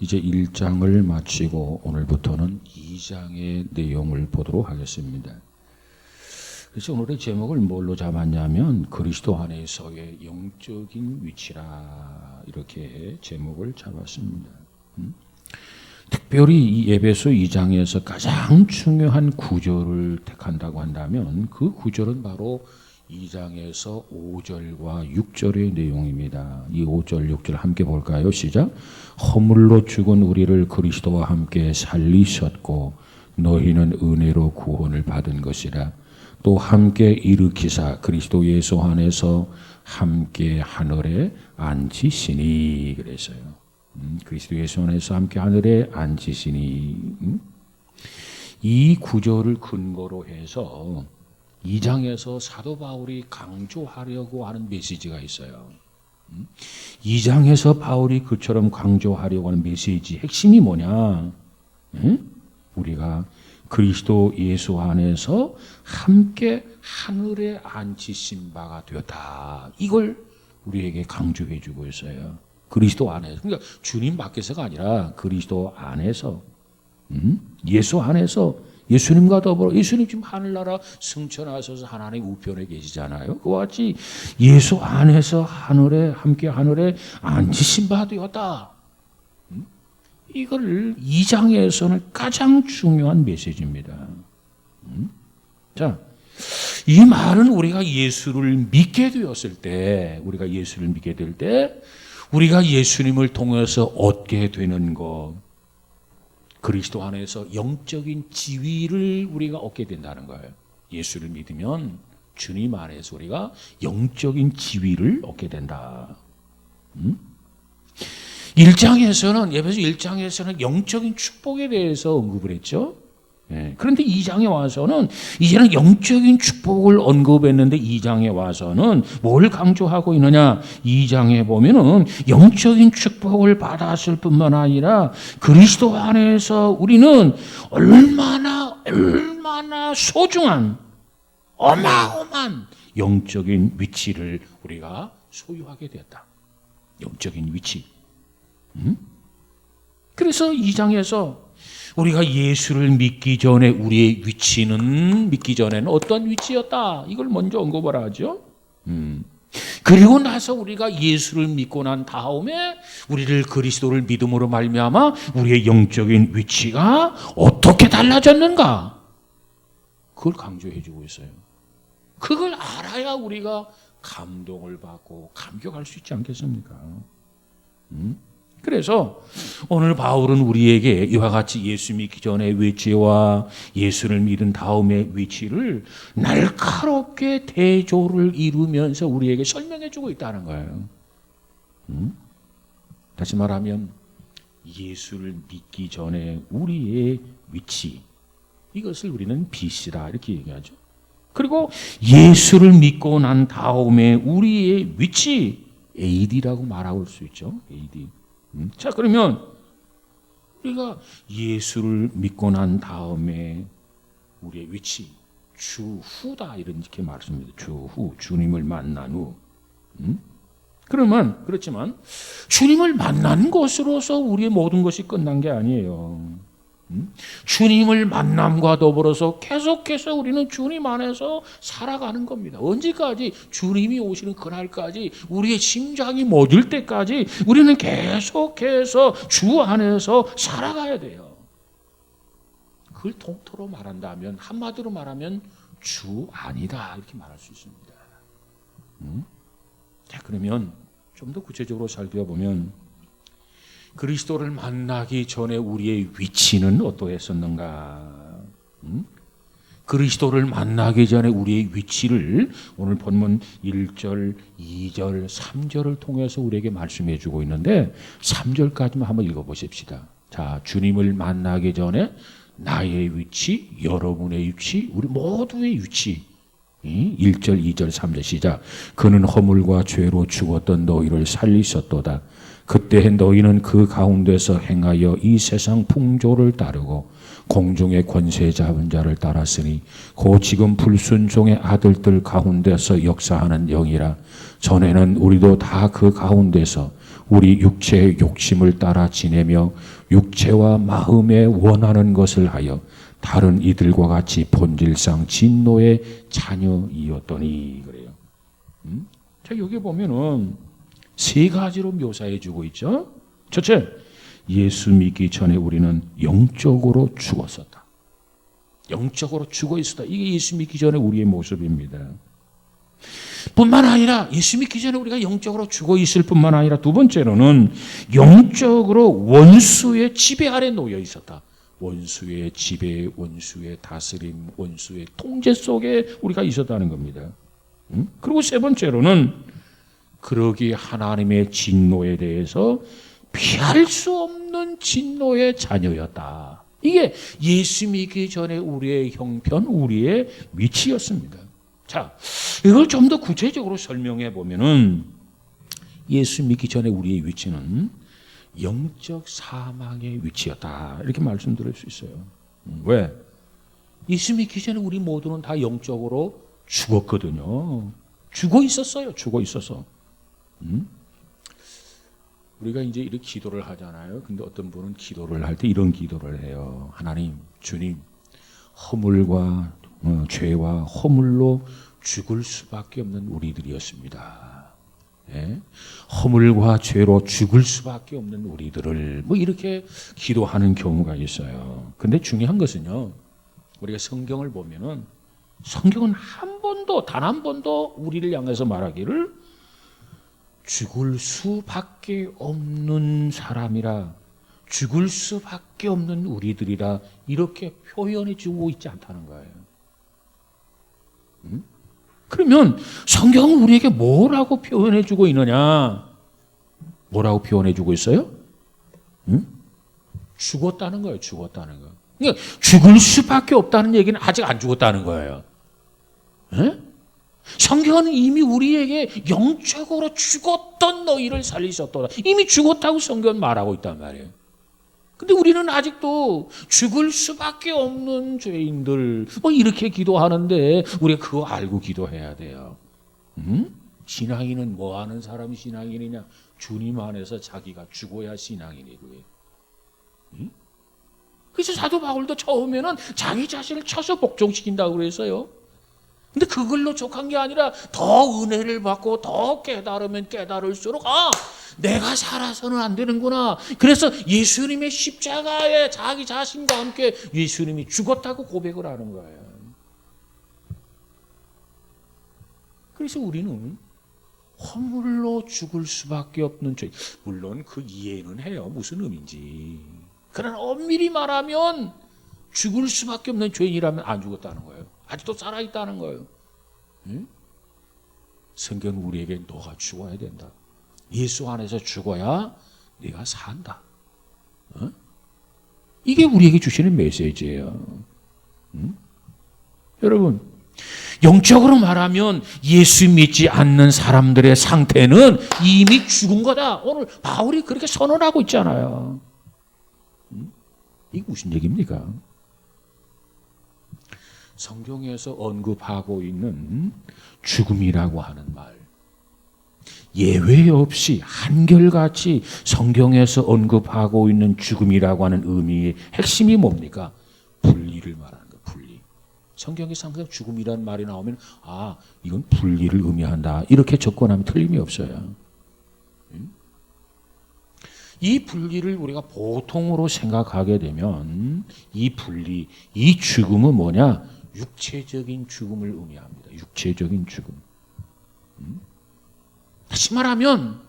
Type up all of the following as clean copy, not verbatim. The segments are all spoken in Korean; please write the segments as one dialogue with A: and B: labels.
A: 이제 1장을 마치고 오늘부터는 2장의 내용을 보도록 하겠습니다. 그래서 오늘의 제목을 뭘로 잡았냐면 그리스도 안에서의 영적인 위치라 이렇게 제목을 잡았습니다. 특별히 이 에베소 2장에서 가장 중요한 구절을 택한다고 한다면 그 구절은 바로 2장에서 5절과 6절의 내용입니다. 이 5절, 6절 함께 볼까요? 시작. 허물로 죽은 우리를 그리스도와 함께 살리셨고 너희는 은혜로 구원을 받은 것이라. 또 함께 일으키사 그리스도 예수 안에서 함께 하늘에 앉히시니 그래서요. 그리스도 예수 안에서 함께 하늘에 앉히시니. 이 구절을 근거로 해서 2장에서 사도 바울이 강조하려고 하는 메시지가 있어요. 2장에서 바울이 그처럼 강조하려고 하는 메시지 핵심이 뭐냐? 우리가 그리스도 예수 안에서 함께 하늘에 앉히신 바가 되었다. 이걸 우리에게 강조해 주고 있어요. 그리스도 안에서. 그러니까 주님 밖에서가 아니라 그리스도 안에서. 예수 안에서. 예수님과 더불어 예수님 지금 하늘나라 승천하셔서 하나님 우편에 계시잖아요. 그와 같이 예수 안에서 하늘에 함께 하늘에 앉으신 바 되었다. 이걸 2장에서는 가장 중요한 메시지입니다. 자, 이 말은 우리가 예수를 믿게 되었을 때, 우리가 예수를 믿게 될 때, 우리가 예수님을 통해서 얻게 되는 것, 그리스도 안에서 영적인 지위를 우리가 얻게 된다는 거예요. 예수를 믿으면 주님 안에서 우리가 영적인 지위를 얻게 된다. 1장에서는 에베소 1장에서는 영적인 축복에 대해서 언급을 했죠. 그런데 2장에 와서는 이제는 영적인 축복을 언급했는데 2장에 와서는 뭘 강조하고 있느냐? 2장에 보면은 영적인 축복을 받았을 뿐만 아니라 그리스도 안에서 우리는 얼마나 소중한 어마어마한 영적인 위치를 우리가 소유하게 되었다. 영적인 위치. 그래서 2장에서 우리가 예수를 믿기 전에 우리의 위치는 믿기 전에는 어떤 위치였다. 이걸 먼저 언급을 하죠. 그리고 나서 우리가 예수를 믿고 난 다음에 우리를 그리스도를 믿음으로 말미암아 우리의 영적인 위치가 어떻게 달라졌는가. 그걸 강조해 주고 있어요. 그걸 알아야 우리가 감동을 받고 감격할 수 있지 않겠습니까? 그래서 오늘 바울은 우리에게 이와 같이 예수 믿기 전의 위치와 예수를 믿은 다음의 위치를 날카롭게 대조를 이루면서 우리에게 설명해 주고 있다는 거예요. 다시 말하면 예수를 믿기 전에 우리의 위치, 이것을 우리는 빛이다 이렇게 얘기하죠. 그리고 예수를 믿고 난 다음에 우리의 위치, AD라고 말할 수 있죠. AD. 자, 그러면 우리가 예수를 믿고 난 다음에 우리의 위치, 주후다 이렇게 말씀합니다. 주후, 주님을 만난 후. 그렇지만 주님을 만난 것으로서 우리의 모든 것이 끝난 게 아니에요. 주님을 만남과 더불어서 계속해서 우리는 주님 안에서 살아가는 겁니다. 언제까지? 주님이 오시는 그날까지, 우리의 심장이 멎을 때까지 우리는 계속해서 주 안에서 살아가야 돼요. 그걸 통틀어 말한다면, 한마디로 말하면 주 안이다 이렇게 말할 수 있습니다. 자, 그러면 좀 더 구체적으로 살펴보면 그리스도를 만나기 전에 우리의 위치는 어떠했었는가? 그리스도를 만나기 전에 우리의 위치를 오늘 본문 1절, 2절, 3절을 통해서 우리에게 말씀해 주고 있는데 3절까지만 한번 읽어보십시다. 자, 주님을 만나기 전에 나의 위치, 여러분의 위치, 우리 모두의 위치. 1절, 2절, 3절 시작. 그는 허물과 죄로 죽었던 너희를 살리셨도다. 그때 너희는 그 가운데서 행하여 이 세상 풍조를 따르고 공중의 권세 잡은 자를 따랐으니 곧 지금 불순종의 아들들 가운데서 역사하는 영이라. 전에는 우리도 다 그 가운데서 우리 육체의 욕심을 따라 지내며 육체와 마음에 원하는 것을 하여 다른 이들과 같이 본질상 진노의 자녀이었더니 그래요. 자, 여기 보면은 세 가지로 묘사해 주고 있죠. 첫째, 예수 믿기 전에 우리는 영적으로 죽었었다. 영적으로 죽어 있었다. 이게 예수 믿기 전에 우리의 모습입니다. 뿐만 아니라 예수 믿기 전에 우리가 영적으로 죽어 있을 뿐만 아니라 두 번째로는 영적으로 원수의 지배 아래 놓여 있었다. 원수의 지배, 원수의 다스림, 원수의 통제 속에 우리가 있었다는 겁니다. 그리고 세 번째로는 그러기 하나님의 진노에 대해서 피할 수 없는 진노의 자녀였다. 이게 예수 믿기 전에 우리의 형편, 우리의 위치였습니다. 자, 이걸 좀 더 구체적으로 설명해 보면은 예수 믿기 전에 우리의 위치는 영적 사망의 위치였다. 이렇게 말씀드릴 수 있어요. 왜? 예수 믿기 전에 우리 모두는 다 영적으로 죽었거든요. 죽어 있었어요. 죽어 있어서. 우리가 이제 이렇게 기도를 하잖아요. 근데 어떤 분은 기도를 할 때 이런 기도를 해요. 하나님, 주님, 허물과 죄와 허물로 죽을 수밖에 없는 우리들이었습니다. 예? 허물과 죄로 죽을 수밖에 없는 우리들을 뭐 이렇게 기도하는 경우가 있어요. 근데 중요한 것은요, 우리가 성경을 보면은 성경은 한 번도 단 한 번도 우리를 향해서 말하기를 죽을 수밖에 없는 사람이라, 죽을 수밖에 없는 우리들이라 이렇게 표현해 주고 있지 않다는 거예요. 그러면 성경은 우리에게 뭐라고 표현해 주고 있느냐? 뭐라고 표현해 주고 있어요? 죽었다는 거예요. 죽었다는 거. 그러니까 죽을 수밖에 없다는 얘기는 아직 안 죽었다는 거예요. 에? 성경은 이미 우리에게 영적으로 죽었던 너희를 살리셨도다. 이미 죽었다고 성경은 말하고 있단 말이에요. 근데 우리는 아직도 죽을 수밖에 없는 죄인들 뭐 이렇게 기도하는데 우리가 그거 알고 기도해야 돼요. 신앙인은 뭐 하는 사람이 신앙인이냐? 주님 안에서 자기가 죽어야 신앙인이고요. 그래서 사도 바울도 처음에는 자기 자신을 쳐서 복종시킨다고 그랬어요. 근데 그걸로 족한 게 아니라 더 은혜를 받고 더 깨달으면 깨달을수록 내가 살아서는 안 되는구나. 그래서 예수님의 십자가에 자기 자신과 함께 예수님이 죽었다고 고백을 하는 거예요. 그래서 우리는 허물로 죽을 수밖에 없는 죄. 물론 그 이해는 해요. 무슨 의미인지. 그러나 엄밀히 말하면 죽을 수밖에 없는 죄인이라면 안 죽었다는 거예요. 아직도 살아있다는 거예요. 응? 성경은 우리에게 너가 죽어야 된다. 예수 안에서 죽어야 네가 산다. 어? 이게 우리에게 주시는 메시지예요. 여러분, 영적으로 말하면 예수 믿지 않는 사람들의 상태는 이미 죽은 거다. 오늘 바울이 그렇게 선언하고 있잖아요. 이게 무슨 얘기입니까? 성경에서 언급하고 있는 죽음이라고 하는 말, 예외 없이 한결같이 성경에서 언급하고 있는 죽음이라고 하는 의미의 핵심이 뭡니까? 분리를 말하는 거예요. 분리. 성경에서 항상 죽음이라는 말이 나오면 이건 분리를 의미한다. 이렇게 접근하면 틀림이 없어요. 이 분리를 우리가 보통으로 생각하게 되면 이 분리, 이 죽음은 뭐냐? 육체적인 죽음을 의미합니다. 육체적인 죽음. 다시 말하면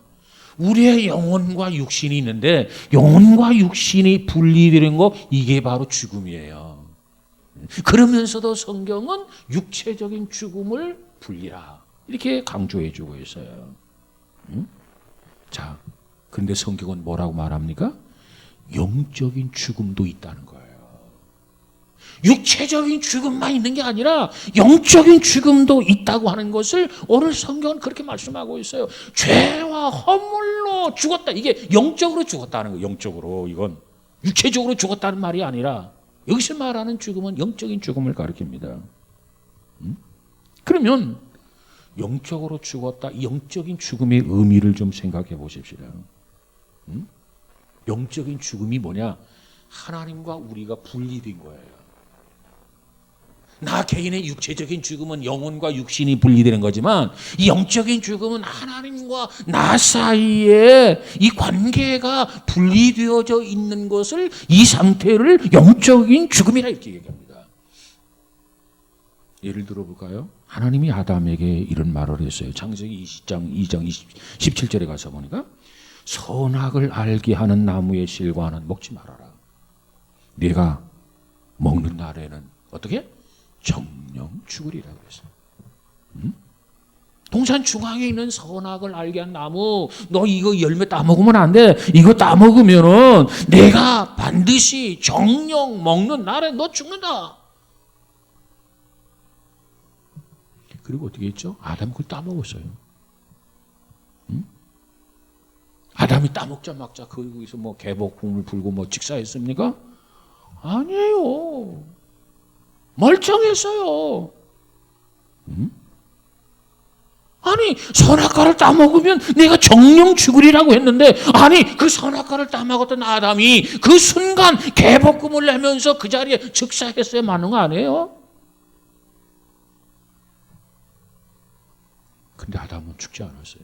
A: 우리의 영혼과 육신이 있는데 영혼과 육신이 분리되는 거, 이게 바로 죽음이에요. 그러면서도 성경은 육체적인 죽음을 분리라 이렇게 강조해 주고 있어요. 자, 그런데 성경은 뭐라고 말합니까? 영적인 죽음도 있다는 거예요. 육체적인 죽음만 있는 게 아니라 영적인 죽음도 있다고 하는 것을 오늘 성경은 그렇게 말씀하고 있어요. 죄와 허물로 죽었다. 이게 영적으로 죽었다는 거예요. 영적으로. 이건 육체적으로 죽었다는 말이 아니라 여기서 말하는 죽음은 영적인 죽음을 가리킵니다. 그러면 영적으로 죽었다. 이 영적인 죽음의 의미를 좀 생각해 보십시오. 영적인 죽음이 뭐냐? 하나님과 우리가 분리된 거예요. 나 개인의 육체적인 죽음은 영혼과 육신이 분리되는 거지만 이 영적인 죽음은 하나님과 나 사이에 이 관계가 분리되어져 있는 것을, 이 상태를 영적인 죽음이라 이렇게 얘기합니다. 예를 들어 볼까요? 하나님이 아담에게 이런 말을 했어요. 창세기 20장 2장 17절에 가서 보니까 선악을 알게 하는 나무의 실과는 먹지 말아라. 네가 먹는 날에는 어떻게? 정령 죽으리라고 했어요. 동산 중앙에 있는 선악을 알게 한 나무, 너 이거 열매 따먹으면 안 돼. 이거 따먹으면은 내가 반드시 정령 먹는 날에 너 죽는다. 그리고 어떻게 했죠? 아담 그걸 따먹었어요. 아담이 따먹자 막자 거기서 뭐 개복품을 불고 뭐 직사했습니까? 아니에요. 멀쩡했어요. 아니 선악과를 따먹으면 내가 정령 죽으리라고 했는데, 아니 그 선악과를 따먹었던 아담이 그 순간 개복금을 내면서 그 자리에 즉사했어야 마는 거 아니에요? 근데 아담은 죽지 않았어요.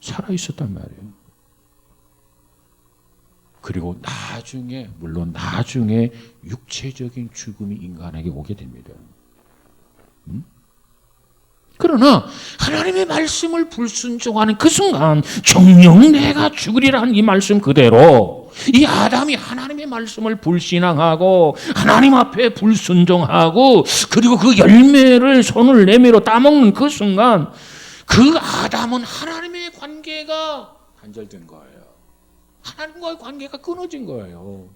A: 살아있었단 말이에요. 그리고 나중에, 물론 나중에 육체적인 죽음이 인간에게 오게 됩니다. 그러나 하나님의 말씀을 불순종하는 그 순간 정녕 내가 죽으리라는 이 말씀 그대로, 이 아담이 하나님의 말씀을 불신앙하고 하나님 앞에 불순종하고 그리고 그 열매를 손을 내밀어 따먹는 그 순간, 그 아담은 하나님의 관계가 단절된 거예요. 하나님과의 관계가 끊어진 거예요.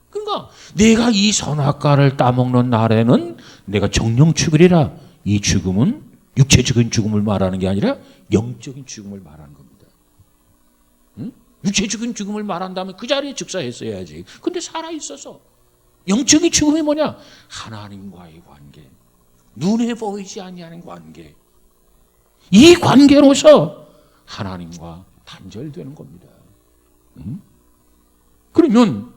A: 그러니까 내가 이 선악과를 따먹는 날에는 내가 정령 죽으리라. 이 죽음은 육체적인 죽음을 말하는 게 아니라 영적인 죽음을 말하는 겁니다. 육체적인 죽음을 말한다면 그 자리에 즉사했어야지. 근데 살아있어서. 영적인 죽음이 뭐냐? 하나님과의 관계, 눈에 보이지 아니하는 관계, 이 관계로서 하나님과 단절되는 겁니다. 그러면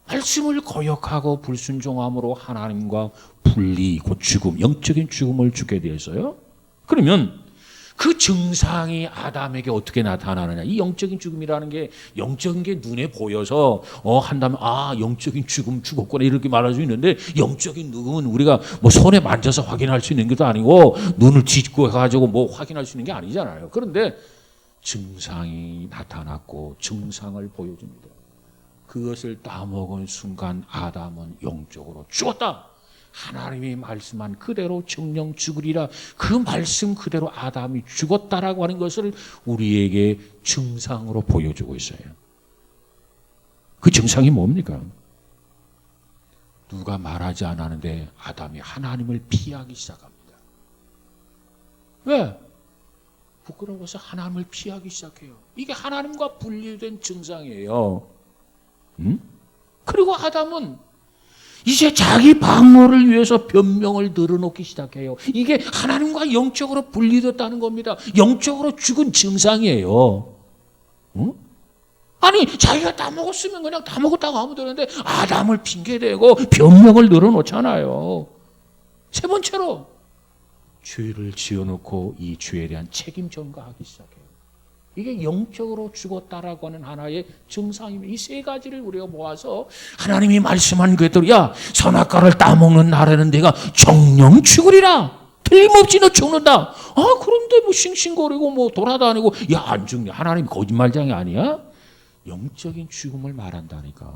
A: 말씀을 거역하고 불순종함으로 하나님과 분리, 곧 죽음, 영적인 죽음을 주게 되어서요. 그러면 그 증상이 아담에게 어떻게 나타나느냐? 이 영적인 죽음이라는 게, 영적인 게 눈에 보여서 한다면 아 영적인 죽음 죽었구나 이렇게 말할 수 있는데, 영적인 죽음은 우리가 뭐 손에 만져서 확인할 수 있는 것도 아니고 눈을 찢고 해가지고 뭐 확인할 수 있는 게 아니잖아요. 그런데 증상이 나타났고 증상을 보여줍니다. 그것을 따먹은 순간 아담은 영적으로 죽었다. 하나님이 말씀한 그대로 정령 죽으리라. 그 말씀 그대로 아담이 죽었다라고 하는 것을 우리에게 증상으로 보여주고 있어요. 그 증상이 뭡니까? 누가 말하지 않았는데 아담이 하나님을 피하기 시작합니다. 왜? 부끄러워서 하나님을 피하기 시작해요. 이게 하나님과 분리된 증상이에요. 그리고 아담은 이제 자기 방어를 위해서 변명을 늘어놓기 시작해요. 이게 하나님과 영적으로 분리됐다는 겁니다. 영적으로 죽은 증상이에요. 아니 자기가 다 먹었으면 그냥 다 먹었다고 하면 되는데 아담을 핑계대고 변명을 늘어놓잖아요. 세 번째로 죄를 지어놓고 이 죄에 대한 책임 전가하기 시작해요. 이게 영적으로 죽었다라고 하는 하나의 증상입니다. 이 세 가지를 우리가 모아서 하나님이 말씀한 그대로, 야 선악과를 따먹는 날에는 내가 정령 죽으리라. 틀림없이 너 죽는다. 아 그런데 뭐 싱싱거리고 뭐 돌아다니고, 야 안 죽냐? 하나님 거짓말장이 아니야? 영적인 죽음을 말한다니까.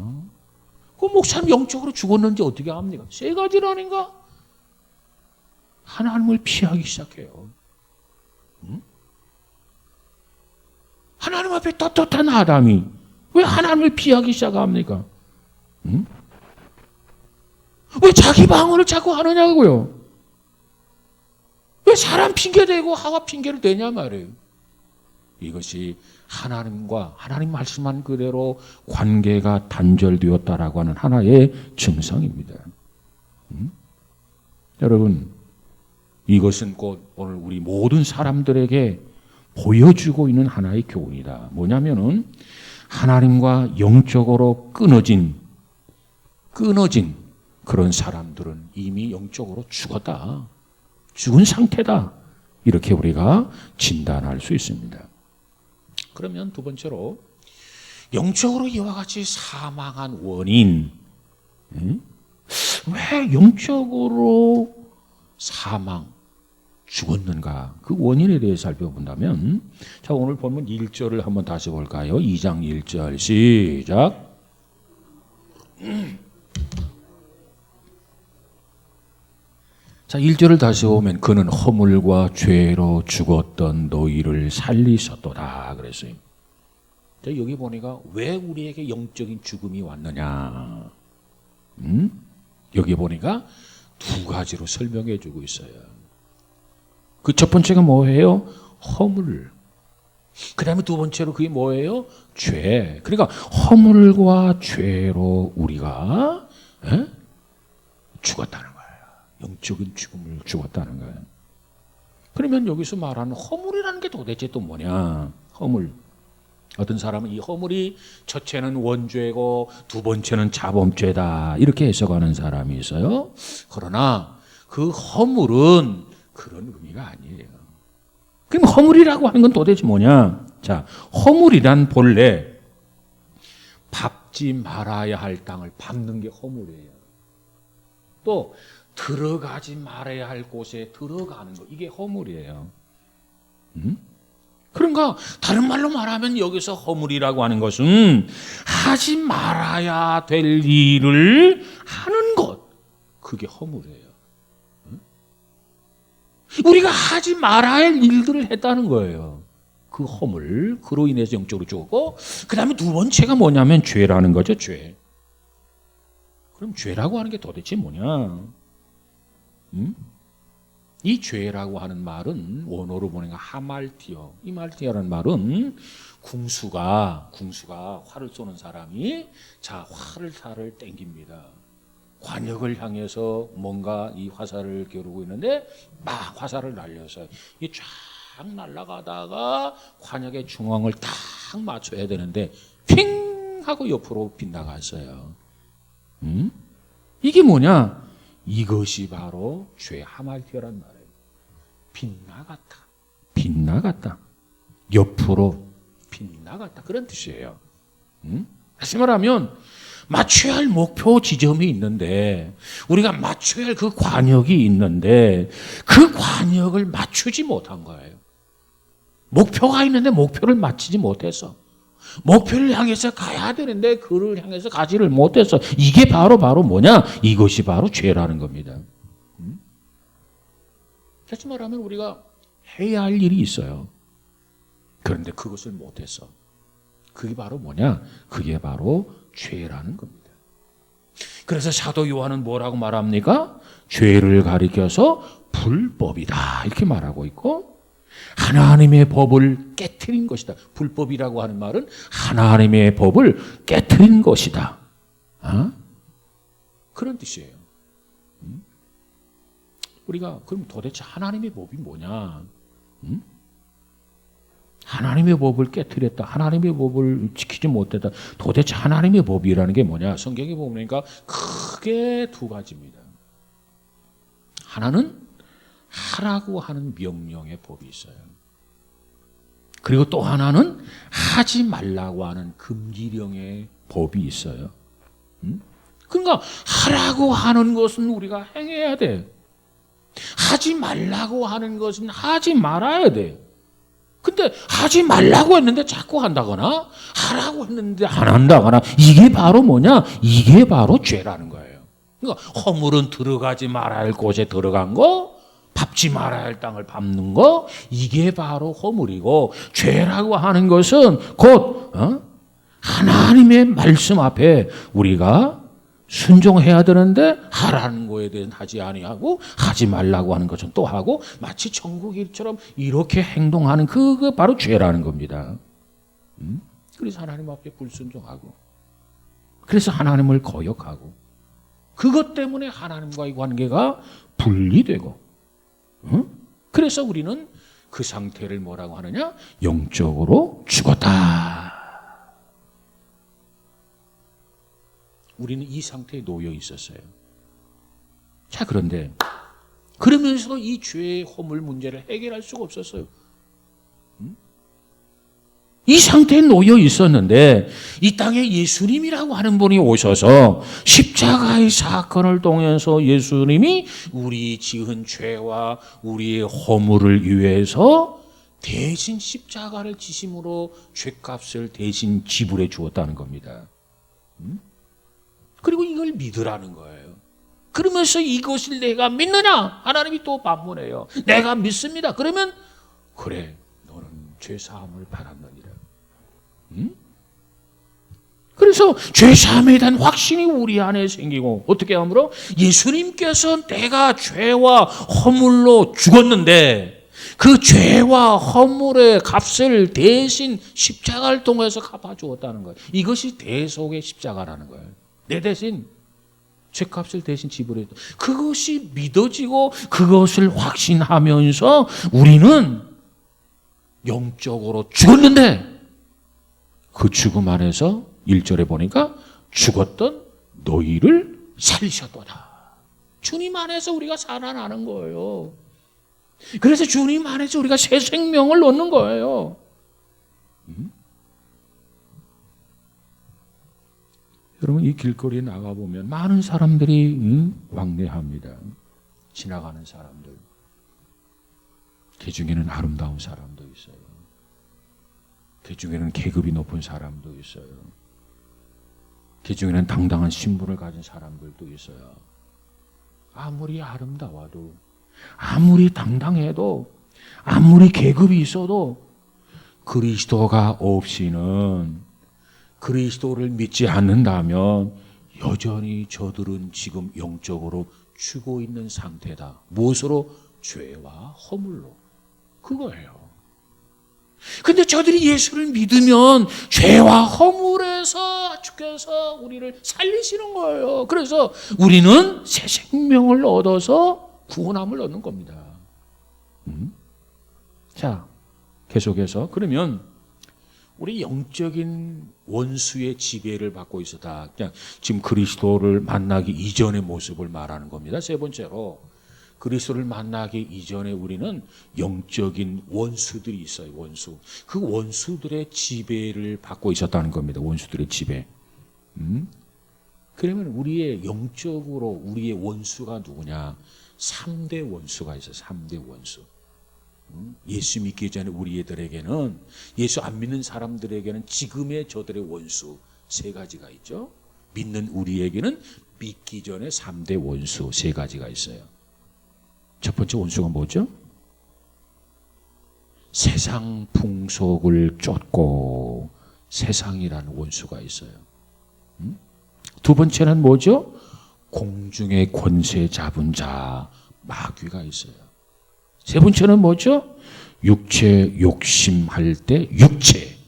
A: 그 목사님 영적으로 죽었는지 어떻게 압니까? 세 가지라는가? 하나님을 피하기 시작해요. 하나님 앞에 떳떳한 아담이 왜 하나님을 피하기 시작합니까? 왜 자기 방어를 자꾸 하느냐고요? 왜 사람 핑계대고 하와 핑계를 대냐 말이에요. 이것이 하나님과 하나님 말씀한 그대로 관계가 단절되었다라고 하는 하나의 증상입니다. 여러분, 이것은 곧 오늘 우리 모든 사람들에게 보여주고 있는 하나의 교훈이다. 뭐냐면은 하나님과 영적으로 끊어진 그런 사람들은 이미 영적으로 죽었다. 죽은 상태다. 이렇게 우리가 진단할 수 있습니다. 그러면 두 번째로 영적으로 이와 같이 사망한 원인, 왜 영적으로 죽었는가? 그 원인에 대해 살펴본다면, 자, 오늘 본문 1절을 한번 다시 볼까요? 2장 1절 시작. 자, 1절을 다시 보면 그는 허물과 죄로 죽었던 너희를 살리셨도다 그랬어요. 자, 여기 보니까 왜 우리에게 영적인 죽음이 왔느냐? 여기 보니까 두 가지로 설명해 주고 있어요. 그 첫 번째가 뭐예요? 허물. 그 다음에 두 번째로 그게 뭐예요? 죄. 그러니까 허물과 죄로 우리가 죽었다는 거예요. 영적인 죽음을 죽었다는 거예요. 그러면 여기서 말하는 허물이라는 게 도대체 또 뭐냐? 허물. 어떤 사람은 이 허물이 첫째는 원죄고 두 번째는 자범죄다 이렇게 해석하는 사람이 있어요. 그러나 그 허물은 그런 의미가 아니에요. 그럼 허물이라고 하는 건 도대체 뭐냐? 자, 허물이란 본래 밟지 말아야 할 땅을 밟는 게 허물이에요. 또 들어가지 말아야 할 곳에 들어가는 거, 이게 허물이에요. 그러니까 다른 말로 말하면 여기서 허물이라고 하는 것은 하지 말아야 될 일을 하는 것, 그게 허물이에요. 우리가 하지 말아야 할 일들을 했다는 거예요. 그 허물, 그로 인해서 영적으로 죽었고, 그 다음에 두 번째가 뭐냐면 죄라는 거죠. 죄. 그럼 죄라고 하는 게 도대체 뭐냐? 이 죄라고 하는 말은 원어로 보니까 하말티어. 이 말티어라는 말은 궁수가 활을 쏘는 사람이 자 활을 땡깁니다. 관역을 향해서 뭔가 이 화살을 겨루고 있는데 막 화살을 날려서 이 쫙 날아가다가 관역의 중앙을 딱 맞춰야 되는데 핑 하고 옆으로 빗나갔어요. 이게 뭐냐? 이것이 바로 죄 하말티어란 말이에요. 빗나갔다. 옆으로 빗나갔다. 그런 뜻이에요. 다시 말하면 맞춰야 할 목표 지점이 있는데 우리가 맞춰야 할 그 관역이 있는데 그 관역을 맞추지 못한 거예요. 목표가 있는데 목표를 맞추지 못해서 목표를 향해서 가야 되는데 그를 향해서 가지를 못해서 이게 바로 뭐냐? 이것이 바로 죄라는 겁니다. 다시 말하면 우리가 해야 할 일이 있어요. 그런데 그것을 못해서 그게 바로 뭐냐? 그게 바로 죄라는 겁니다. 그래서 사도 요한은 뭐라고 말합니까? 죄를 가리켜서 불법이다 이렇게 말하고 있고 하나님의 법을 깨트린 것이다. 불법이라고 하는 말은 하나님의 법을 깨트린 것이다. 그런 뜻이에요. 우리가 그럼 도대체 하나님의 법이 뭐냐? 하나님의 법을 깨트렸다. 하나님의 법을 지키지 못했다. 도대체 하나님의 법이라는 게 뭐냐? 성경에 보니까 크게 두 가지입니다. 하나는 하라고 하는 명령의 법이 있어요. 그리고 또 하나는 하지 말라고 하는 금기령의 법이 있어요. 그러니까 하라고 하는 것은 우리가 행해야 돼. 하지 말라고 하는 것은 하지 말아야 돼. 근데 하지 말라고 했는데 자꾸 한다거나 하라고 했는데 안 한다거나 이게 바로 뭐냐? 이게 바로 죄라는 거예요. 그러니까 허물은 들어가지 말아야 할 곳에 들어간 거, 밟지 말아야 할 땅을 밟는 거, 이게 바로 허물이고 죄라고 하는 것은 곧 하나님의 말씀 앞에 우리가 순종해야 되는데 하라는 거에 대해서는 하지 아니하고 하지 말라고 하는 것은 또 하고 마치 천국일처럼 이렇게 행동하는 그거 바로 죄라는 겁니다. 그래서 하나님 앞에 불순종하고 그래서 하나님을 거역하고 그것 때문에 하나님과의 관계가 분리되고 그래서 우리는 그 상태를 뭐라고 하느냐? 영적으로 죽었다. 우리는 이 상태에 놓여 있었어요. 자, 그런데 그러면서도 이 죄의 허물 문제를 해결할 수가 없었어요. 이 상태에 놓여 있었는데 이 땅에 예수님이라고 하는 분이 오셔서 십자가의 사건을 통해서 예수님이 우리 지은 죄와 우리의 허물을 위해서 대신 십자가를 지심으로 죄값을 대신 지불해 주었다는 겁니다. 그리고 이걸 믿으라는 거예요. 그러면서 이것을 내가 믿느냐? 하나님이 또 반문해요. 내가 믿습니다. 그러면 그래, 너는 죄사함을 받았느니라. 그래서 죄사함에 대한 확신이 우리 안에 생기고, 어떻게 하므로 예수님께서 내가 죄와 허물로 죽었는데 그 죄와 허물의 값을 대신 십자가를 통해서 갚아주었다는 거예요. 이것이 대속의 십자가라는 거예요. 내 대신 죄값을 대신 지불했다. 그것이 믿어지고 그것을 확신하면서 우리는 영적으로 죽었는데 그 죽음 안에서 1절에 보니까 죽었던 너희를 살리셨도다. 주님 안에서 우리가 살아나는 거예요. 그래서 주님 안에서 우리가 새 생명을 얻는 거예요. 여러분, 이 길거리에 나가보면 많은 사람들이 왕래합니다. 지나가는 사람들. 그 중에는 아름다운 사람도 있어요. 그 중에는 계급이 높은 사람도 있어요. 그 중에는 당당한 신분을 가진 사람들도 있어요. 아무리 아름다워도, 아무리 당당해도, 아무리 계급이 있어도 그리스도가 없이는, 그리스도를 믿지 않는다면 여전히 저들은 지금 영적으로 죽어 있는 상태다. 무엇으로? 죄와 허물로. 그거예요. 근데 저들이 예수를 믿으면 죄와 허물에서 주께서 우리를 살리시는 거예요. 그래서 우리는 새 생명을 얻어서 구원함을 얻는 겁니다. 자, 계속해서 그러면 우리 영적인 원수의 지배를 받고 있었다. 그냥 지금 그리스도를 만나기 이전의 모습을 말하는 겁니다. 세 번째로 그리스도를 만나기 이전에 우리는 영적인 원수들이 있어요. 원수. 그 원수들의 지배를 받고 있었다는 겁니다. 원수들의 지배. 그러면 우리의 영적으로 우리의 원수가 누구냐? 3대 원수가 있어요. 3대 원수. 예수 믿기 전에 우리들에게는, 예수 안 믿는 사람들에게는 지금의 저들의 원수 3가지가 있죠. 믿는 우리에게는 믿기 전에 3대 원수 3가지가 있어요. 첫 번째 원수가 뭐죠? 세상 풍속을 쫓고 세상이라는 원수가 있어요. 두 번째는 뭐죠? 공중의 권세 잡은 자, 마귀가 있어요. 세 번째는 뭐죠? 육체 욕심할 때 육체.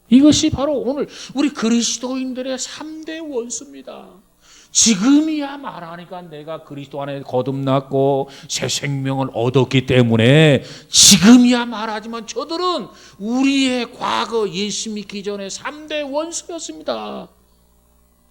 A: 이것이 바로 오늘 우리 그리스도인들의 3대 원수입니다. 지금이야 말하니까 내가 그리스도 안에 거듭났고 새 생명을 얻었기 때문에 지금이야 말하지만 저들은 우리의 과거 예수 믿기 전에 3대 원수였습니다.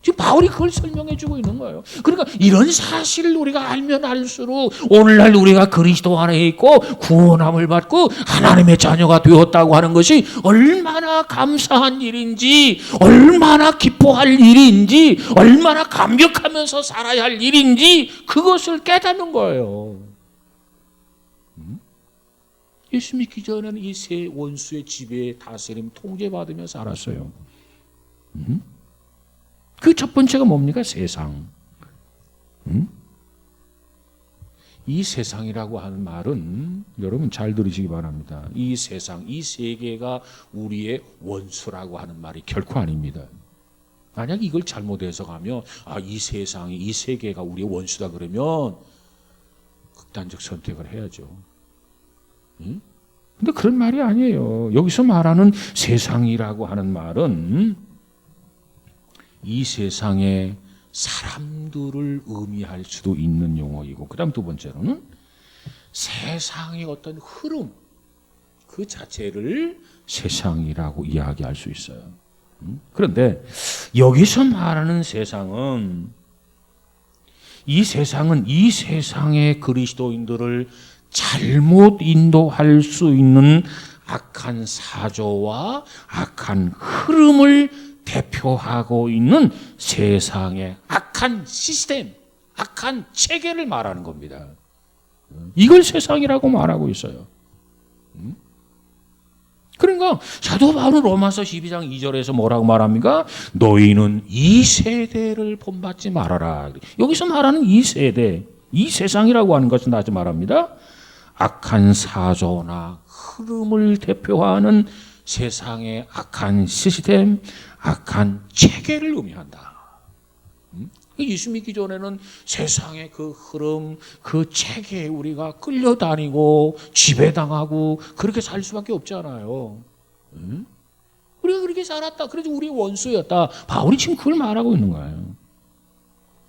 A: 지금 바울이 그걸 설명해 주고 있는 거예요. 그러니까 이런 사실을 우리가 알면 알수록 오늘날 우리가 그리스도 안에 있고 구원함을 받고 하나님의 자녀가 되었다고 하는 것이 얼마나 감사한 일인지, 얼마나 기뻐할 일인지, 얼마나 감격하면서 살아야 할 일인지 그것을 깨닫는 거예요. 예수 믿기 전에는 이 세 원수의 지배에 다스림 통제받으며 살았어요. 그 첫 번째가 뭡니까? 세상. 이 세상이라고 하는 말은 여러분 잘 들으시기 바랍니다. 이 세상, 이 세계가 우리의 원수라고 하는 말이 결코 아닙니다. 만약 이걸 잘못 해석하면 이 세상이, 이 세계가 우리의 원수다 그러면 극단적 선택을 해야죠. 근데 그런 말이 아니에요. 여기서 말하는 세상이라고 하는 말은 이 세상의 사람들을 의미할 수도 있는 용어이고, 그 다음 두 번째로는 세상의 어떤 흐름 그 자체를 세상이라고 이야기할 수 있어요. 그런데 여기서 말하는 세상은 이 세상의 그리스도인들을 잘못 인도할 수 있는 악한 사조와 악한 흐름을 대표하고 있는 세상의 악한 시스템, 악한 체계를 말하는 겁니다. 이걸 세상이라고 말하고 있어요. 그러니까 사도 바울은 로마서 12장 2절에서 뭐라고 말합니까? 너희는 이 세대를 본받지 말아라. 여기서 말하는 이 세대, 이 세상이라고 하는 것은 다시 말합니다. 악한 사조나 흐름을 대표하는 세상의 악한 시스템, 악한 체계를 의미한다. 예수 믿기 전에는 세상의 그 흐름, 그 체계에 우리가 끌려다니고 지배당하고 그렇게 살 수밖에 없잖아요. 우리가 그렇게 살았다. 그래서 우리 원수였다. 바울이 지금 그걸 말하고 있는 거예요.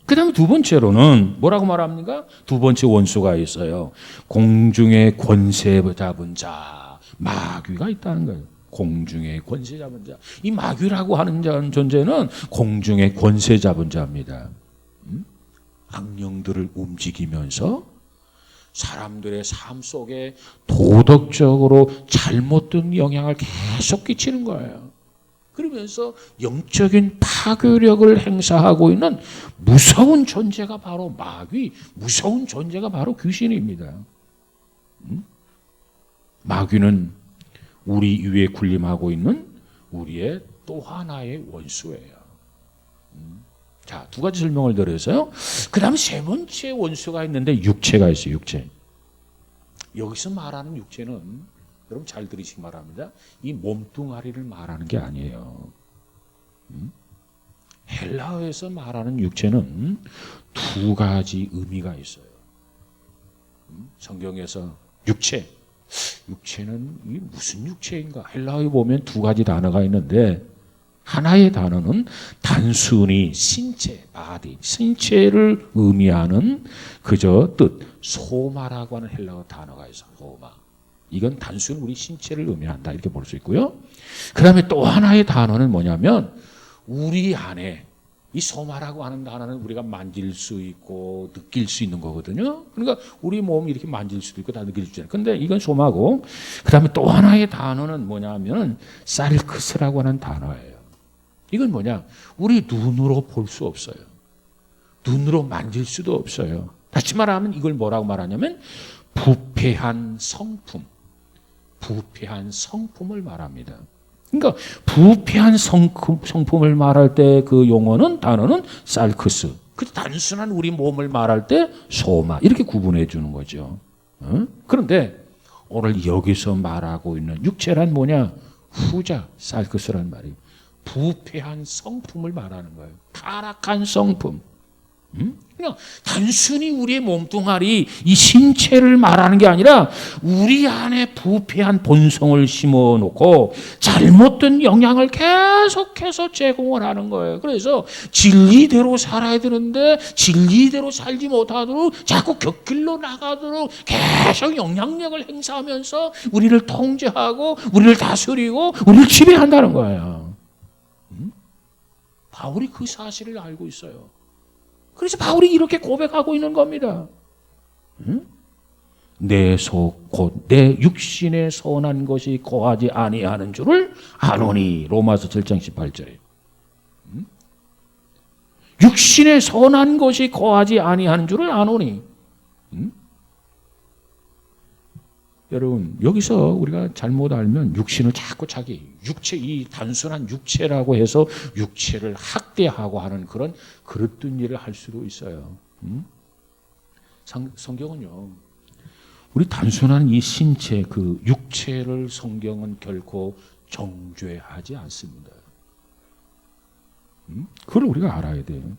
A: 그 다음에 두 번째로는 뭐라고 말합니까? 두 번째 원수가 있어요. 공중의 권세 잡은 자, 마귀가 있다는 거예요. 공중의 권세 잡은 자. 이 마귀라고 하는 존재는 공중의 권세 잡은 자입니다. 악령들을 움직이면서 사람들의 삶 속에 도덕적으로 잘못된 영향을 계속 끼치는 거예요. 그러면서 영적인 파괴력을 행사하고 있는 무서운 존재가 바로 마귀, 무서운 존재가 바로 귀신입니다. 마귀는 우리 위에 군림하고 있는 우리의 또 하나의 원수예요. 자, 두 가지 설명을 드려서요. 그 다음에 세 번째 원수가 있는데 육체가 있어요. 육체. 여기서 말하는 육체는 여러분 잘 들으시기 바랍니다. 이 몸뚱아리를 말하는 게 아니에요. 헬라어에서 말하는 육체는 두 가지 의미가 있어요. 성경에서 육체는 이 무슨 육체인가? 헬라어에 보면 두 가지 단어가 있는데 하나의 단어는 단순히 신체, 바디, 신체를 의미하는 그저 뜻, 소마라고 하는 헬라어 단어가 있어요. 소마. 이건 단순히 우리 신체를 의미한다 이렇게 볼 수 있고요. 그 다음에 또 하나의 단어는 뭐냐면 우리 안에 이 소마라고 하는 단어는 우리가 만질 수 있고 느낄 수 있는 거거든요. 그러니까 우리 몸이 이렇게 만질 수도 있고 다 느낄 수 있잖아요. 근데 이건 소마고 그 다음에 또 하나의 단어는 뭐냐면 살크스라고 하는 단어예요. 이건 뭐냐? 우리 눈으로 볼 수 없어요. 눈으로 만질 수도 없어요. 다시 말하면 이걸 뭐라고 말하냐면 부패한 성품을 말합니다. 그러니까 부패한 성품을 말할 때 그 용어는 단어는 살크스. 그 단순한 우리 몸을 말할 때 소마 이렇게 구분해 주는 거죠. 그런데 오늘 여기서 말하고 있는 육체란 뭐냐? 후자 살크스란 말이에요. 부패한 성품을 말하는 거예요. 타락한 성품. 그냥 단순히 우리의 몸뚱아리, 이 신체를 말하는 게 아니라 우리 안에 부패한 본성을 심어놓고 잘못된 영향을 계속해서 제공을 하는 거예요. 그래서 진리대로 살아야 되는데 진리대로 살지 못하도록 자꾸 곁길로 나가도록 계속 영향력을 행사하면서 우리를 통제하고 우리를 다스리고 우리를 지배한다는 거예요. 바울이 그 사실을 알고 있어요. 그래서 바울이 이렇게 고백하고 있는 겁니다. 내 속 곧 내 육신에 선한 것이 거하지 아니하는 줄을 아노니. 로마서 7장 18절에. 육신에 선한 것이 거하지 아니하는 줄을 아노니. 여러분 여기서 우리가 잘못 알면 육신을 자꾸 자기 육체 이 단순한 육체라고 해서 육체를 학대하고 하는 그런 그릇된 일을 할 수도 있어요. 성경은요 우리 단순한 이 신체 그 육체를 성경은 결코 정죄하지 않습니다. 그걸 우리가 알아야 돼요.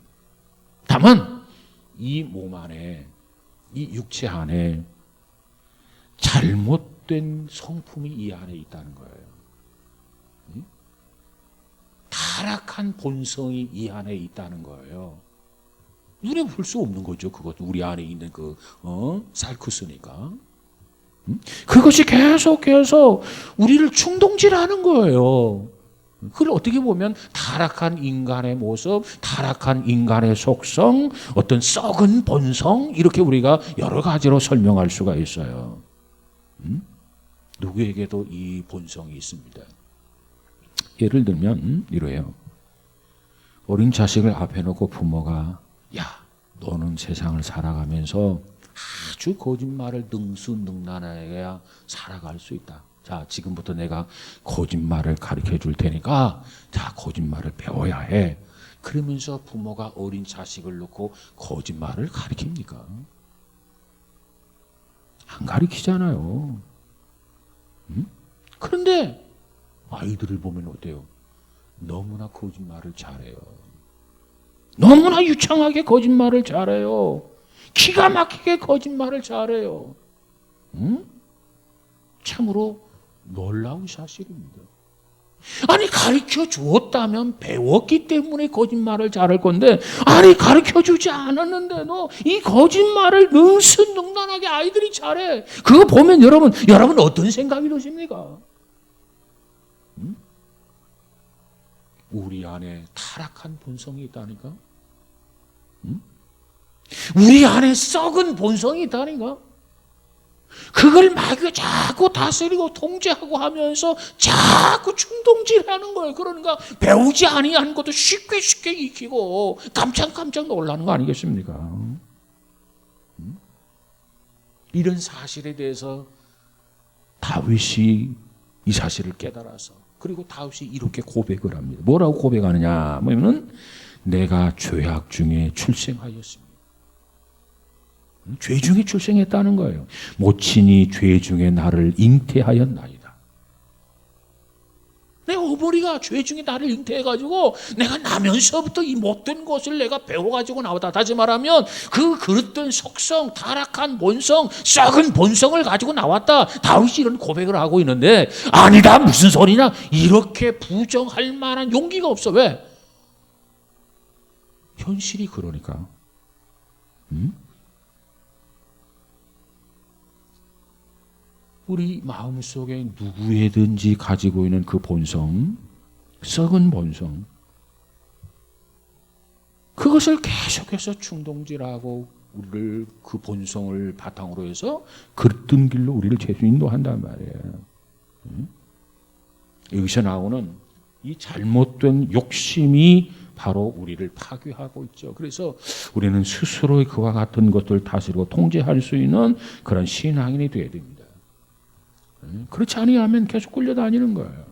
A: 다만 이 몸 안에 이 육체 안에 잘못된 성품이 이 안에 있다는 거예요. 타락한 본성이 이 안에 있다는 거예요. 눈에 볼 수 없는 거죠. 그것도 우리 안에 있는 그 살크스니까. 그것이 계속해서 우리를 충동질하는 거예요. 그걸 어떻게 보면 타락한 인간의 모습, 타락한 인간의 속성, 어떤 썩은 본성, 이렇게 우리가 여러 가지로 설명할 수가 있어요. 누구에게도 이 본성이 있습니다. 예를 들면 이래요. 어린 자식을 앞에 놓고 부모가 야, 너는 세상을 살아가면서 아주 거짓말을 능수능란하게 살아갈 수 있다. 자, 지금부터 내가 거짓말을 가르쳐 줄 테니까 자, 거짓말을 배워야 해. 그러면서 부모가 어린 자식을 놓고 거짓말을 가르칩니까? 안 가르치잖아요. 그런데 아이들을 보면 어때요? 너무나 거짓말을 잘해요. 너무나 유창하게 거짓말을 잘해요. 기가 막히게 거짓말을 잘해요. 참으로 놀라운 사실입니다. 아니, 가르쳐 주었다면 배웠기 때문에 거짓말을 잘할 건데, 아니, 가르쳐 주지 않았는데도 이 거짓말을 능수능란하게 아이들이 잘해. 그거 보면 여러분 어떤 생각이 드십니까? 우리 안에 타락한 본성이 있다니까? 우리 안에 썩은 본성이 있다니까? 그걸 마귀가 자꾸 다스리고 통제하고 하면서 자꾸 충동질하는 거예요. 그러니까 배우지 아니한 것도 쉽게 익히고 깜짝 놀라는 거 아니겠습니까? 이런 사실에 대해서 다윗이 이 사실을 깨달아서, 그리고 다윗이 이렇게 고백을 합니다. 뭐라고 고백하느냐 하면은 내가 죄악 중에 출생하였습니다. 죄 중에 출생했다는 거예요. 모친이 죄 중에 나를 잉태하였나이다. 내 어머니가 죄 중에 나를 잉태해가지고 내가 나면서부터 이 못된 것을 내가 배워가지고 나왔다. 다시 말하면 그 그릇된 속성, 타락한 본성, 썩은 본성을 가지고 나왔다. 다윗이 이런 고백을 하고 있는데 아니다, 무슨 소리냐, 이렇게 부정할 만한 용기가 없어. 왜? 현실이 그러니까. 우리 마음속에 누구에든지 가지고 있는 그 본성, 썩은 본성, 그것을 계속해서 충동질하고 우리를, 그 본성을 바탕으로 해서 그릇된 길로 우리를 계속 인도한단 말이에요. 여기서 나오는 이 잘못된 욕심이 바로 우리를 파괴하고 있죠. 그래서 우리는 스스로의 그와 같은 것들을 다스리고 통제할 수 있는 그런 신앙인이 되어야 됩니다. 그렇지 아니하면 계속 끌려다니는 거예요.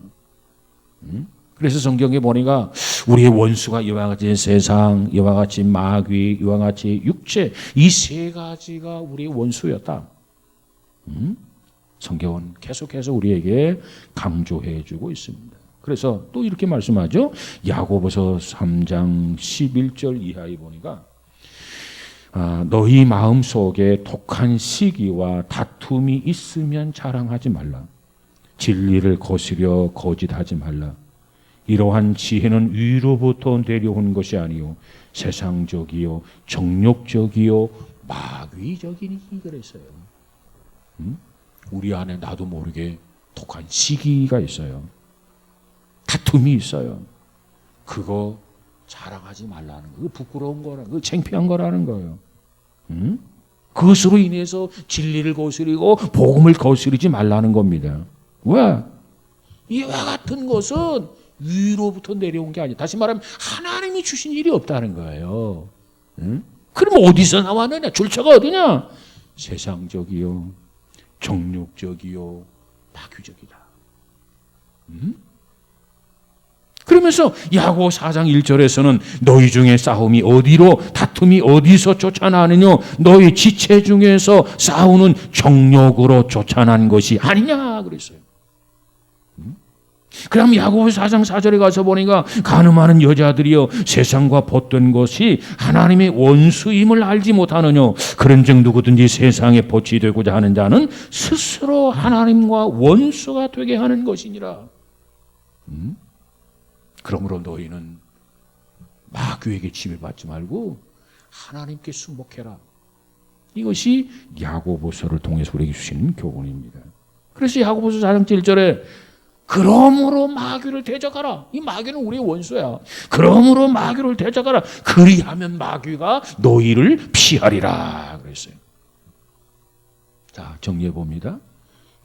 A: 그래서 성경에 보니까 우리의 원수가 이와 같이 세상, 이와 같이 마귀, 이와 같이 육체, 이 세 가지가 우리의 원수였다. 성경은 계속해서 우리에게 강조해 주고 있습니다. 그래서 또 이렇게 말씀하죠. 야고보서 3장 11절 이하에 보니까 너희 마음속에 독한 시기와 다툼이 있으면 자랑하지 말라. 진리를 거스려 거짓하지 말라. 이러한 지혜는 위로부터 내려온 것이 아니요 세상적이요 정욕적이요 마귀적이니 그랬어요. 우리 안에 나도 모르게 독한 시기가 있어요. 다툼이 있어요. 그거 자랑하지 말라는 거. 그거 부끄러운 거라는 거. 그거 창피한 거라는 거예요. 그것으로 인해서 진리를 거스리고 복음을 거스리지 말라는 겁니다. 왜? 이와 같은 것은 위로부터 내려온 게 아니에요. 다시 말하면 하나님이 주신 일이 없다는 거예요. 그럼 어디서 나왔느냐? 출처가 어디냐? 세상적이요, 정욕적이요, 마귀적이다. 그러면서 야고보 4장 1절에서는 너희 중에 싸움이 어디로, 다툼이 어디서 쫓아나느냐? 너희 지체 중에서 싸우는 정욕으로 쫓아난 것이 아니냐 그랬어요. 그럼 야고보 4장 4절에 가서 보니까 간음하는 여자들이여 세상과 벗된 것이 하나님의 원수임을 알지 못하느냐? 그런즉 누구든지 세상에 벗이 되고자 하는 자는 스스로 하나님과 원수가 되게 하는 것이니라. 그러므로 너희는 마귀에게 지배받지 말고 하나님께 순복해라. 이것이 야고보서를 통해서 우리에게 주시는 교훈입니다. 그래서 야고보서 4장 7절에 그러므로 마귀를 대적하라. 이 마귀는 우리의 원수야. 그러므로 마귀를 대적하라. 그리하면 마귀가 너희를 피하리라 그랬어요. 자, 정리해 봅니다.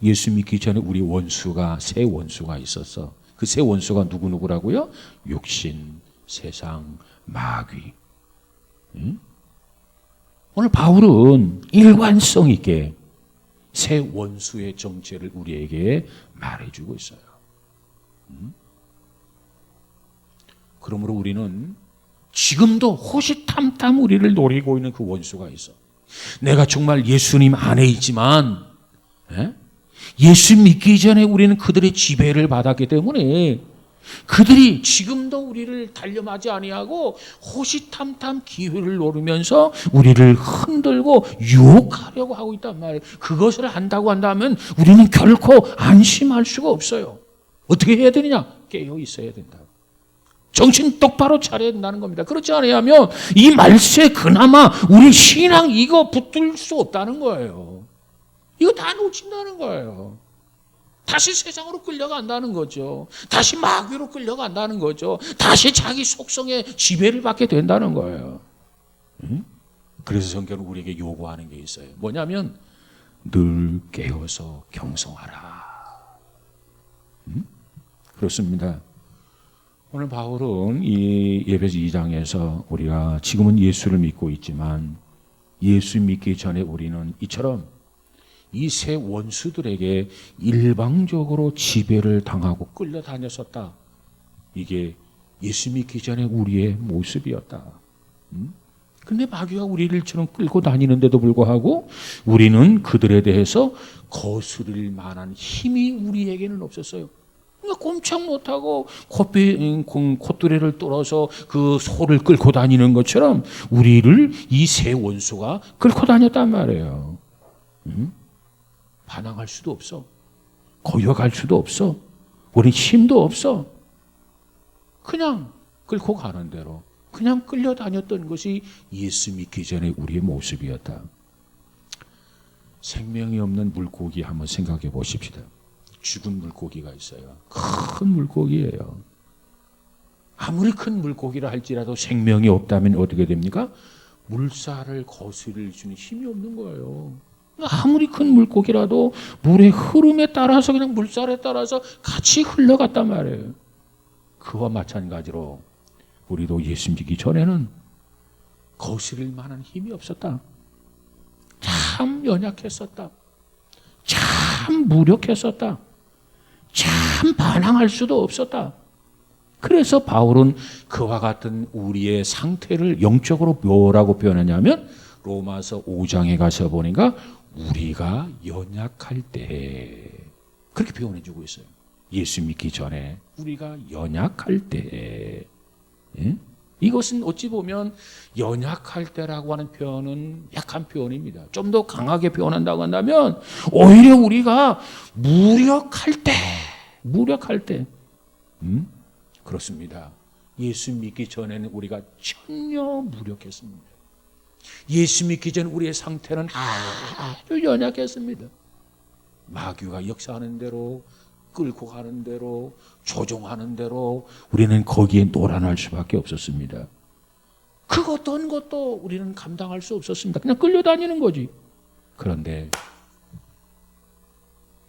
A: 예수 믿기 전에 우리 원수가 새 원수가 있었어. 그 새 원수가 누구누구라고요? 육신, 세상, 마귀. 응? 오늘 바울은 일관성 있게 새 원수의 정체를 우리에게 말해주고 있어요. 그러므로 우리는 지금도 호시탐탐 우리를 노리고 있는 그 원수가 있어. 내가 정말 예수님 안에 있지만 예수 믿기 전에 우리는 그들의 지배를 받았기 때문에 그들이 지금도 우리를 단련하지 아니하고 호시탐탐 기회를 노리면서 우리를 흔들고 유혹하려고 하고 있단 말이에요. 그것을 한다고 한다면 우리는 결코 안심할 수가 없어요. 어떻게 해야 되느냐? 깨어 있어야 된다. 정신 똑바로 차려야 된다는 겁니다. 그렇지 않으면 이 말세 그나마 우리 신앙 이거 붙들 수 없다는 거예요. 이거 다 놓친다는 거예요. 다시 세상으로 끌려간다는 거죠. 다시 마귀로 끌려간다는 거죠. 다시 자기 속성의 지배를 받게 된다는 거예요. 그래서 성경은 우리에게 요구하는 게 있어요. 뭐냐면 늘 깨어서 경성하라. 그렇습니다. 오늘 바울은 이 에베소 2장에서 우리가 지금은 예수를 믿고 있지만 예수 믿기 전에 우리는 이처럼 이 새 원수들에게 일방적으로 지배를 당하고 끌려다녔었다. 이게 예수 믿기 전에 우리의 모습이었다. 근데 마귀가 우리를 처럼 끌고 다니는데도 불구하고 우리는 그들에 대해서 거스릴 만한 힘이 우리에게는 없었어요. 그러니까 꼼짝 못하고 콧두레를 뚫어서 그 소를 끌고 다니는 것처럼 우리를 이 새 원수가 끌고 다녔단 말이에요. 반항할 수도 없어. 거역할 수도 없어. 우리 힘도 없어. 그냥 끌고 가는 대로 그냥 끌려다녔던 것이 예수 믿기 전에 우리의 모습이었다. 생명이 없는 물고기 한번 생각해 보십시다. 죽은 물고기가 있어요. 큰 물고기예요. 아무리 큰 물고기라 할지라도 생명이 없다면 어떻게 됩니까? 물살을 거스릴 수는 힘이 없는 거예요. 아무리 큰 물고기라도 물의 흐름에 따라서 그냥 물살에 따라서 같이 흘러갔단 말이에요. 그와 마찬가지로 우리도 예수 믿기 전에는 거스릴 만한 힘이 없었다. 참 연약했었다. 참 무력했었다. 참 반항할 수도 없었다. 그래서 바울은 그와 같은 우리의 상태를 영적으로 뭐라고 표현하냐면 로마서 5장에 가서 보니까 우리가 연약할 때 그렇게 표현해 주고 있어요. 예수 믿기 전에 우리가 연약할 때. 예? 이것은 어찌 보면 연약할 때라고 하는 표현은 약한 표현입니다. 좀 더 강하게 표현한다고 한다면 오히려 우리가 무력할 때. 그렇습니다. 예수 믿기 전에는 우리가 전혀 무력했습니다. 예수 믿기 전 우리의 상태는 아주 연약했습니다. 마귀가 역사하는 대로 끌고 가는 대로 조종하는 대로 우리는 거기에 노란할 수밖에 없었습니다. 그 어떤 것도 우리는 감당할 수 없었습니다. 그냥 끌려다니는 거지. 그런데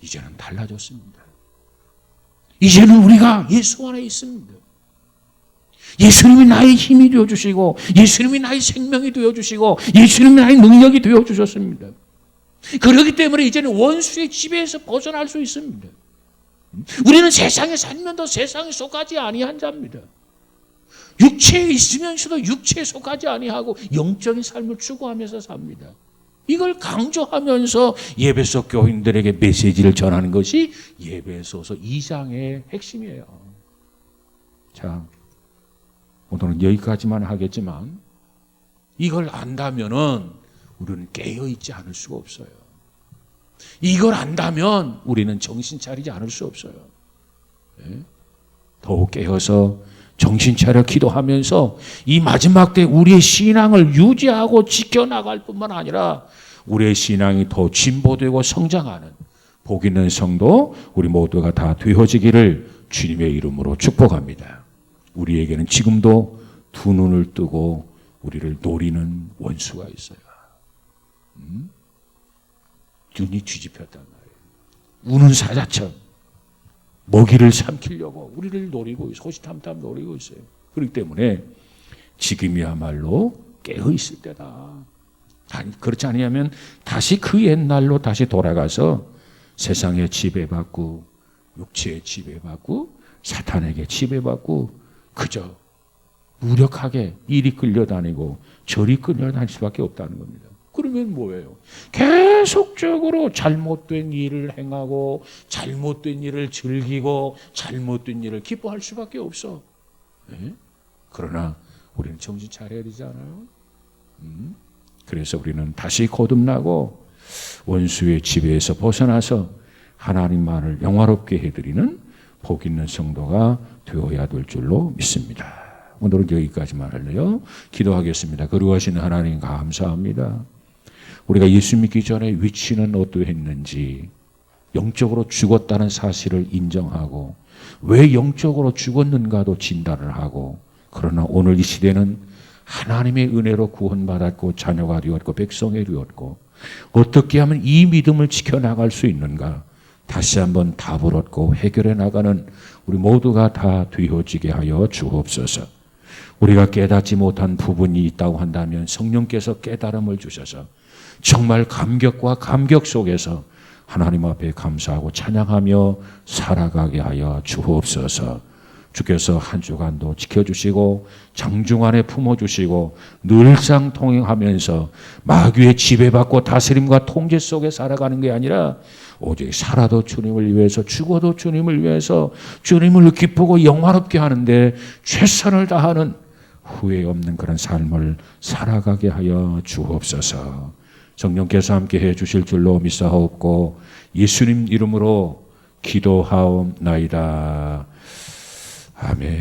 A: 이제는 달라졌습니다. 이제는 우리가 예수 안에 있습니다. 예수님이 나의 힘이 되어주시고 예수님이 나의 생명이 되어주시고 예수님이 나의 능력이 되어주셨습니다. 그렇기 때문에 이제는 원수의 지배에서 벗어날 수 있습니다. 우리는 세상에 살면서 세상에 속하지 아니한 자입니다. 육체에 있으면서도 육체에 속하지 아니하고 영적인 삶을 추구하면서 삽니다. 이걸 강조하면서 예배소 교인들에게 메시지를 전하는 것이 예배소서 2장의 핵심이에요. 자, 오늘은 여기까지만 하겠지만 이걸 안다면은 우리는 깨어있지 않을 수가 없어요. 이걸 안다면 우리는 정신 차리지 않을 수 없어요. 네? 더욱 깨어서 정신 차려 기도하면서 이 마지막 때 우리의 신앙을 유지하고 지켜나갈 뿐만 아니라 우리의 신앙이 더 진보되고 성장하는 복 있는 성도 우리 모두가 다 되어지기를 주님의 이름으로 축복합니다. 우리에게는 지금도 두 눈을 뜨고 우리를 노리는 원수가 있어요. 눈이 뒤집혔단 말이에요. 우는 사자처럼 먹이를 삼키려고 우리를 노리고 있어요. 호시탐탐 노리고 있어요. 그렇기 때문에 지금이야말로 깨어 있을 때다. 그렇지 않으면 다시 그 옛날로 다시 돌아가서 세상에 지배받고 육체에 지배받고 사탄에게 지배받고 그저 무력하게 이리 끌려다니고 저리 끌려다닐 수밖에 없다는 겁니다. 그러면 뭐예요? 계속적으로 잘못된 일을 행하고 잘못된 일을 즐기고 잘못된 일을 기뻐할 수밖에 없어. 네? 그러나 우리는 정신 차려야 되지 않아요? 그래서 우리는 다시 거듭나고 원수의 지배에서 벗어나서 하나님만을 영화롭게 해드리는 복 있는 성도가 되어야 될 줄로 믿습니다. 오늘은 여기까지만 할래요. 기도하겠습니다. 거룩하신 하나님 감사합니다. 우리가 예수 믿기 전에 위치는 어떠했는지 영적으로 죽었다는 사실을 인정하고 왜 영적으로 죽었는가도 진단을 하고 그러나 오늘 이 시대는 하나님의 은혜로 구원받았고 자녀가 되었고 백성이 되었고 어떻게 하면 이 믿음을 지켜나갈 수 있는가 다시 한번 답을 얻고 해결해 나가는 우리 모두가 다 되어지게 하여 주옵소서. 우리가 깨닫지 못한 부분이 있다고 한다면 성령께서 깨달음을 주셔서 정말 감격과 감격 속에서 하나님 앞에 감사하고 찬양하며 살아가게 하여 주옵소서. 주께서 한 주간도 지켜주시고 장중안에 품어주시고 늘상 통행하면서 마귀의 지배받고 다스림과 통제 속에 살아가는 게 아니라 오직 살아도 주님을 위해서 죽어도 주님을 위해서 주님을 기쁘고 영화롭게 하는데 최선을 다하는 후회 없는 그런 삶을 살아가게 하여 주옵소서. 성령께서 함께 해 주실 줄로 믿사옵고 예수님 이름으로 기도하옵나이다. 아멘.